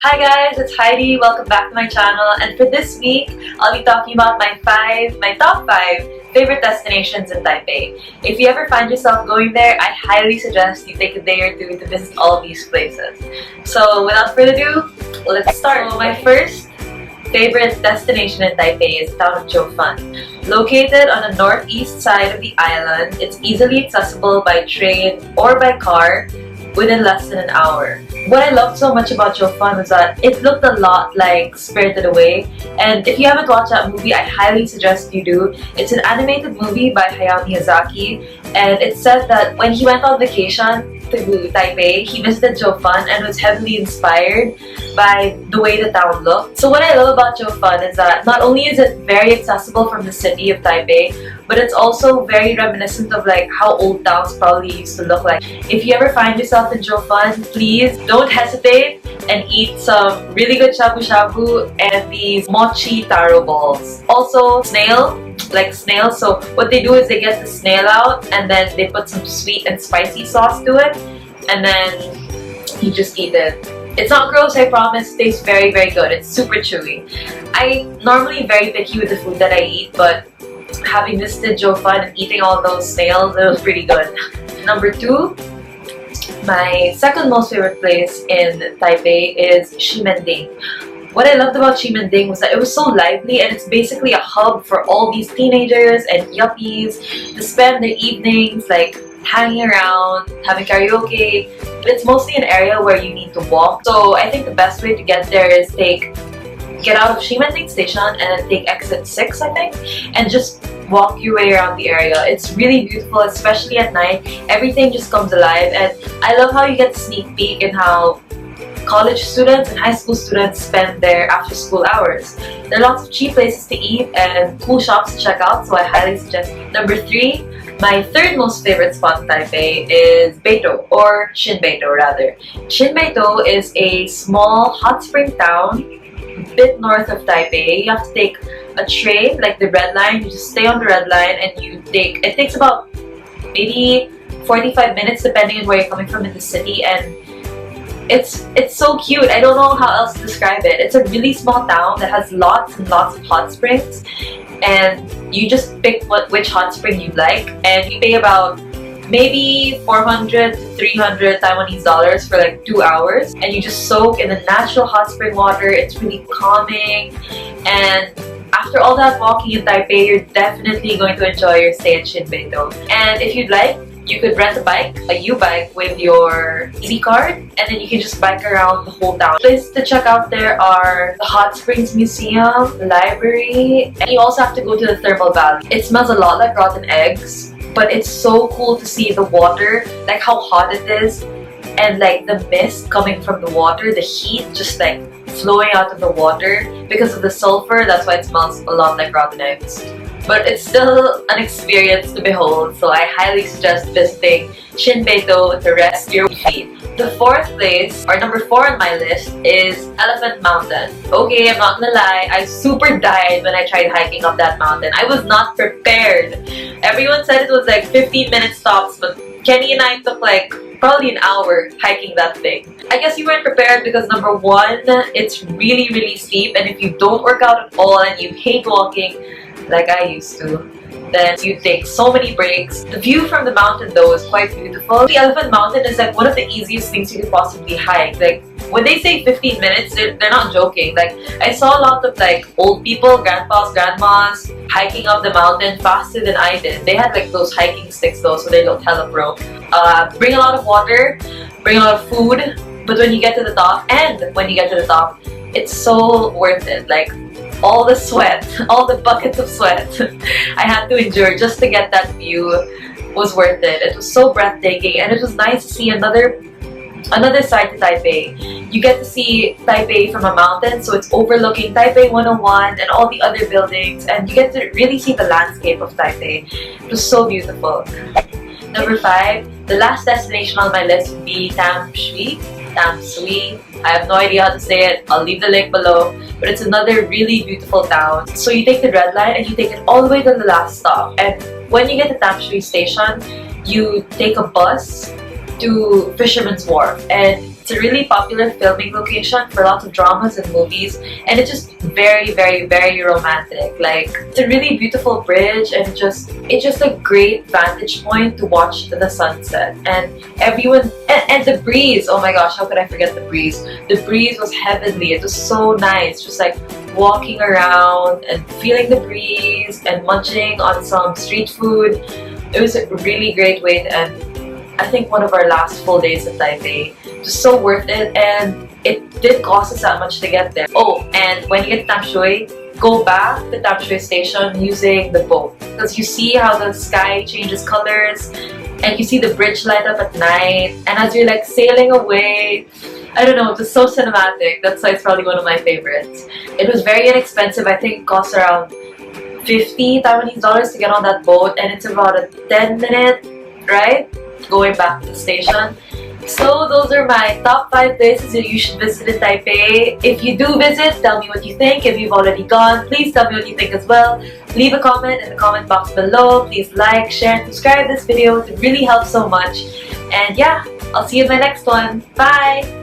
Hi guys, it's Heidi. Welcome back to my channel. And for this week, I'll be talking about my top 5 favorite destinations in Taipei. If you ever find yourself going there, I highly suggest you take a day or two to visit all these places. So without further ado, let's start. So my first favorite destination in Taipei is the town of Jiufen. Located on the northeast side of the island, it's easily accessible by train or by car within less than an hour. What I loved so much about Jiufen was that it looked a lot like Spirited Away, and if you haven't watched that movie, I highly suggest you do. It's an animated movie by Hayao Miyazaki, and it said that when he went on vacation to Taipei, he visited Jiufen and was heavily inspired by the way the town looked. So what I love about Jiufen is that not only is it very accessible from the city of Taipei, but it's also very reminiscent of like how old towns probably used to look like. If you ever find yourself in Jiufen, please don't hesitate and eat some really good shabu-shabu and these mochi taro balls. Also, snails. So what they do is they get the snail out and then they put some sweet and spicy sauce to it, and then you just eat it. It's not gross, I promise. It tastes very, very good. It's super chewy. I'm normally very picky with the food that I eat, but having visited Jiufen and eating all those snails, it was pretty good. Number 2, my second most favorite place in Taipei is Ximending. What I loved about Ximending was that it was so lively, and it's basically a hub for all these teenagers and yuppies to spend their evenings like hanging around, having karaoke. But it's mostly an area where you need to walk. So I think the best way to get there is get out of Ximending station and then take exit 6, I think, and just walk your way around the area. It's really beautiful, especially at night. Everything just comes alive, and I love how you get a sneak peek in how college students and high school students spend their after school hours. There are lots of cheap places to eat and cool shops to check out, so I highly suggest. Number 3, my third most favorite spot in Taipei is Beitou, or Xinbeitou rather. Xinbeitou is a small hot spring town a bit north of Taipei. You have to take a train, like the red line. You just stay on the red line and it takes about maybe 45 minutes depending on where you're coming from in the city, and it's so cute. I don't know how else to describe it. It's a really small town that has lots and lots of hot springs, and you just pick which hot spring you like, and you pay about maybe 400 to 300 Taiwanese dollars for like 2 hours, and you just soak in the natural hot spring water. It's really calming, and after all that walking in Taipei, you're definitely going to enjoy your stay at Xinbeitou. And if you'd like, you could rent a U-bike with your Easy card, and then you can just bike around the whole town. Places to check out there are the Hot Springs Museum, the library, and you also have to go to the Thermal Valley. It smells a lot like rotten eggs, but it's so cool to see the water, like how hot it is, and like the mist coming from the water, the heat just like flowing out of the water because of the sulfur. That's why it smells a lot like rotten eggs. But it's still an experience to behold, so I highly suggest visiting Xinbeitou to rest your feet. The fourth place, or number 4 on my list, is Elephant Mountain. Okay, I'm not gonna lie, I super died when I tried hiking up that mountain. I was not prepared. Everyone said it was like 15-minute stops, but Kenny and I took like probably an hour hiking that thing. I guess you weren't prepared because number 1, it's really, really steep, and if you don't work out at all and you hate walking, like I used to, then you take so many breaks. The view from the mountain though is quite beautiful. The Elephant Mountain is like one of the easiest things you could possibly hike. Like when they say 15 minutes, they're not joking. Like I saw a lot of like old people, grandpas, grandmas, hiking up the mountain faster than I did. They had like those hiking sticks though, so they looked hella pro. Bring a lot of water, bring a lot of food, but when you get to the top, it's so worth it. Like all the sweat, all the buckets of sweat I had to endure just to get that view was worth it. It was so breathtaking, and it was nice to see another side to Taipei. You get to see Taipei from a mountain, so it's overlooking Taipei 101 and all the other buildings, and you get to really see the landscape of Taipei. It was so beautiful. Number 5, the last destination on my list would be Tamsui. I have no idea how to say it. I'll leave the link below. But it's another really beautiful town. So you take the red line and you take it all the way to the last stop. And when you get to Tamsui station, you take a bus to Fisherman's Wharf. And It's a really popular filming location for lots of dramas and movies, and it's just very, very, very romantic. Like, it's a really beautiful bridge, and it's just a great vantage point to watch the sunset. And everyone, and the breeze, oh my gosh, how could I forget the breeze? The breeze was heavenly. It was so nice, just like walking around and feeling the breeze and munching on some street food. It was a really great way to end, I think, one of our last full days in Taipei. Just so worth it, and it didn't cost us that much to get there. Oh, and when you get to Tamsui, go back to Tamsui station using the boat, because you see how the sky changes colors and you see the bridge light up at night, and as you're like sailing away, I don't know, it was so cinematic. That's why it's probably one of my favorites. It was very inexpensive. I think it cost around 50 Taiwanese dollars to get on that boat, and it's about a 10-minute ride going back to the station. So those are my top 5 places that you should visit in Taipei. If you do visit, tell me what you think. If you've already gone, please tell me what you think as well. Leave a comment in the comment box below. Please like, share, and subscribe this video. It really helps so much. And yeah, I'll see you in my next one. Bye!